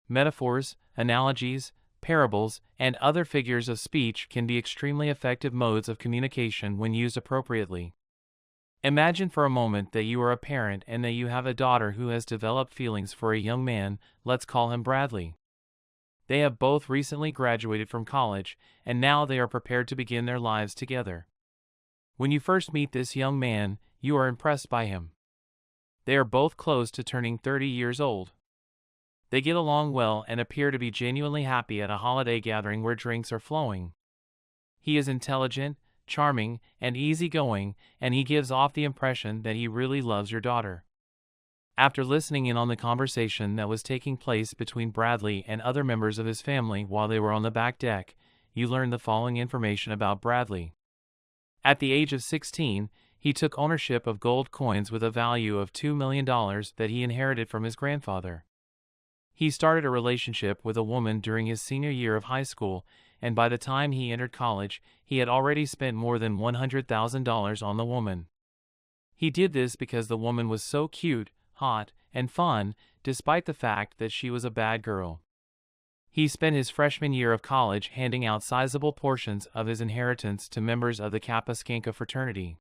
Metaphors, analogies, parables, and other figures of speech can be extremely effective modes of communication when used appropriately. Imagine for a moment that you are a parent and that you have a daughter who has developed feelings for a young man, let's call him Bradley. They have both recently graduated from college, and now they are prepared to begin their lives together. When you first meet this young man, you are impressed by him. They are both close to turning 30 years old. They get along well and appear to be genuinely happy at a holiday gathering where drinks are flowing. He is intelligent, charming, and easygoing, and he gives off the impression that he really loves your daughter. After listening in on the conversation that was taking place between Bradley and other members of his family while they were on the back deck, you learn the following information about Bradley. At the age of 16, he took ownership of gold coins with a value of $2 million that he inherited from his grandfather. He started a relationship with a woman during his senior year of high school, and by the time he entered college, he had already spent more than $100,000 on the woman. He did this because the woman was so cute, hot, and fun, despite the fact that she was a bad girl. He spent his freshman year of college handing out sizable portions of his inheritance to members of the Kappa Skandha fraternity,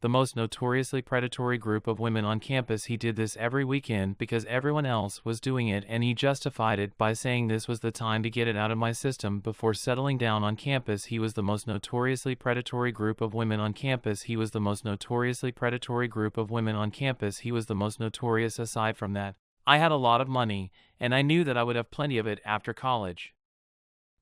the most notoriously predatory group of women on campus. He did this every weekend because everyone else was doing it, and he justified it by saying this was the time to get it out of my system before settling down on campus. He was the most notoriously predatory group of women on campus. He was the most notoriously predatory group of women on campus. He was the most notorious. Aside from that, I had a lot of money, and I knew that I would have plenty of it after college.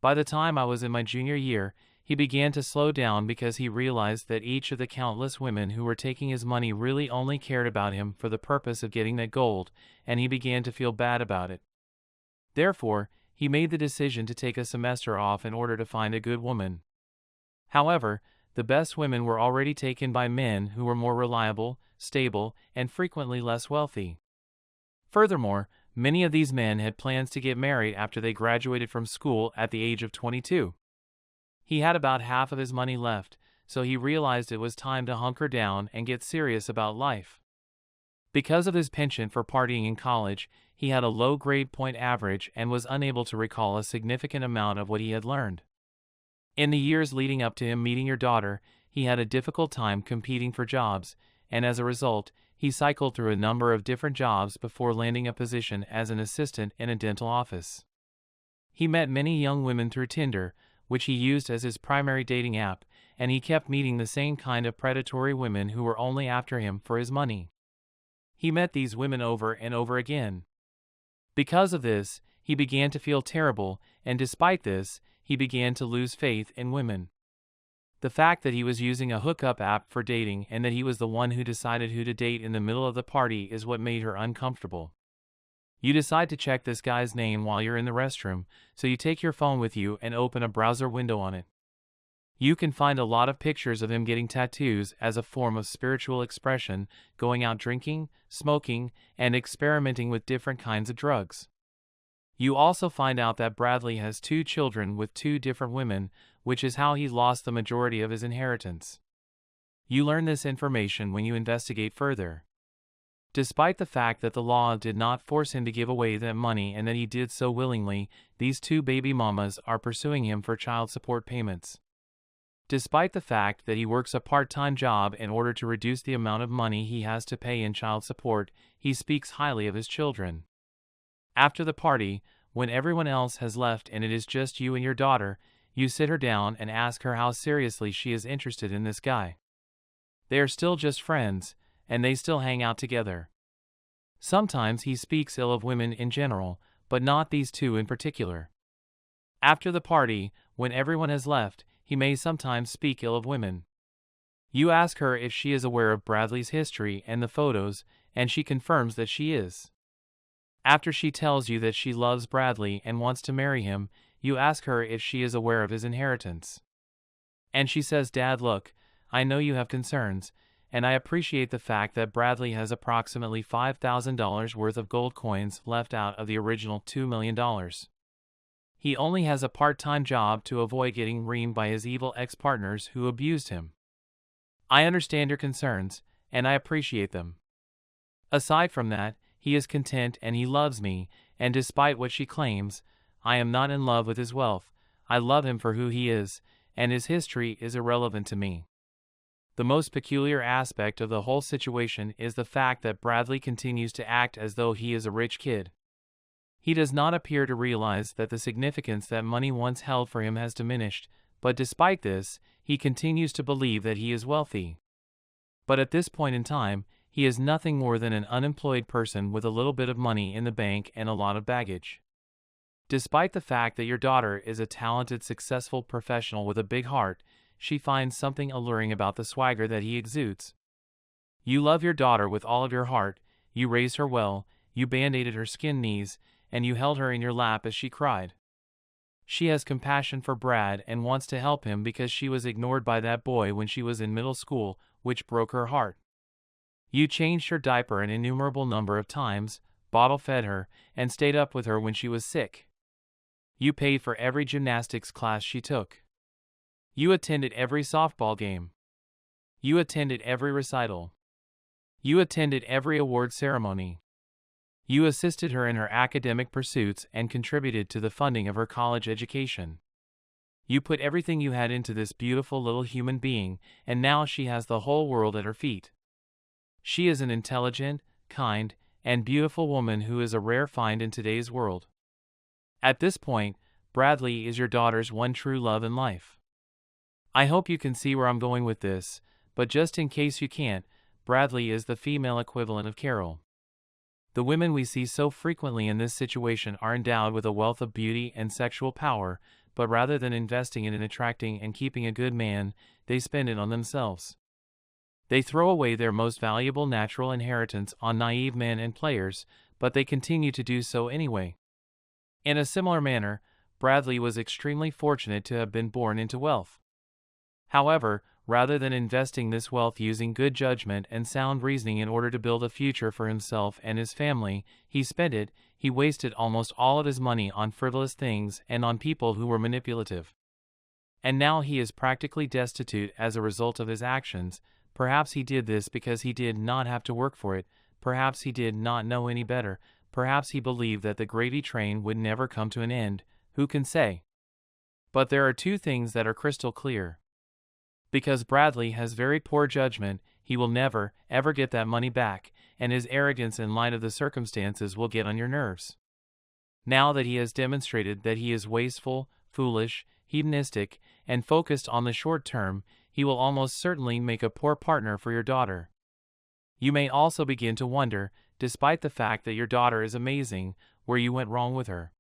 By the time I was in my junior year, he began to slow down because he realized that each of the countless women who were taking his money really only cared about him for the purpose of getting that gold, and he began to feel bad about it. Therefore, he made the decision to take a semester off in order to find a good woman. However, the best women were already taken by men who were more reliable, stable, and frequently less wealthy. Furthermore, many of these men had plans to get married after they graduated from school at the age of 22. He had about half of his money left, so he realized it was time to hunker down and get serious about life. Because of his penchant for partying in college, he had a low grade point average and was unable to recall a significant amount of what he had learned. In the years leading up to him meeting your daughter, he had a difficult time competing for jobs, and as a result, he cycled through a number of different jobs before landing a position as an assistant in a dental office. He met many young women through Tinder, which he used as his primary dating app, and he kept meeting the same kind of predatory women who were only after him for his money. He met these women over and over again. Because of this, he began to feel terrible, and despite this, he began to lose faith in women. The fact that he was using a hookup app for dating and that he was the one who decided who to date in the middle of the party is what made her uncomfortable. You decide to check this guy's name while you're in the restroom, so you take your phone with you and open a browser window on it. You can find a lot of pictures of him getting tattoos as a form of spiritual expression, going out drinking, smoking, and experimenting with different kinds of drugs. You also find out that Bradley has 2 children with 2 different women, which is how he lost the majority of his inheritance. You learn this information when you investigate further. Despite the fact that the law did not force him to give away that money and that he did so willingly, these 2 baby mamas are pursuing him for child support payments. Despite the fact that he works a part-time job in order to reduce the amount of money he has to pay in child support, he speaks highly of his children. After the party, when everyone else has left and it is just you and your daughter, you sit her down and ask her how seriously she is interested in this guy. They are still just friends, and they still hang out together. Sometimes he speaks ill of women in general, but not these 2 in particular. After the party, when everyone has left, he may sometimes speak ill of women. You ask her if she is aware of Bradley's history and the photos, and she confirms that she is. After she tells you that she loves Bradley and wants to marry him, you ask her if she is aware of his inheritance. And she says, "Dad, look, I know you have concerns, and I appreciate the fact that Bradley has approximately $5,000 worth of gold coins left out of the original $2 million. He only has a part-time job to avoid getting reamed by his evil ex-partners who abused him. I understand your concerns, and I appreciate them. Aside from that, he is content and he loves me, and despite what she claims, I am not in love with his wealth. I love him for who he is, and his history is irrelevant to me. The most peculiar aspect of the whole situation is the fact that Bradley continues to act as though he is a rich kid. He does not appear to realize that the significance that money once held for him has diminished, but despite this, he continues to believe that he is wealthy. But at this point in time, he is nothing more than an unemployed person with a little bit of money in the bank and a lot of baggage. Despite the fact that your daughter is a talented, successful professional with a big heart, she finds something alluring about the swagger that he exudes. You love your daughter with all of your heart, you raised her well, you band-aided her skin knees, and you held her in your lap as she cried. She has compassion for Brad and wants to help him because she was ignored by that boy when she was in middle school, which broke her heart. You changed her diaper an innumerable number of times, bottle-fed her, and stayed up with her when she was sick. You paid for every gymnastics class she took. You attended every softball game. You attended every recital. You attended every award ceremony. You assisted her in her academic pursuits and contributed to the funding of her college education. You put everything you had into this beautiful little human being, and now she has the whole world at her feet. She is an intelligent, kind, and beautiful woman who is a rare find in today's world. At this point, Bradley is your daughter's one true love in life. I hope you can see where I'm going with this, but just in case you can't, Bradley is the female equivalent of Carol. The women we see so frequently in this situation are endowed with a wealth of beauty and sexual power, but rather than investing it in attracting and keeping a good man, they spend it on themselves. They throw away their most valuable natural inheritance on naive men and players, but they continue to do so anyway. In a similar manner, Bradley was extremely fortunate to have been born into wealth. However, rather than investing this wealth using good judgment and sound reasoning in order to build a future for himself and his family, he wasted almost all of his money on frivolous things and on people who were manipulative. And now he is practically destitute as a result of his actions. Perhaps he did this because he did not have to work for it, perhaps he did not know any better, perhaps he believed that the gravy train would never come to an end, who can say? But there are two things that are crystal clear. Because Bradley has very poor judgment, he will never, ever get that money back, and his arrogance in light of the circumstances will get on your nerves. Now that he has demonstrated that he is wasteful, foolish, hedonistic, and focused on the short term, he will almost certainly make a poor partner for your daughter. You may also begin to wonder, despite the fact that your daughter is amazing, where you went wrong with her.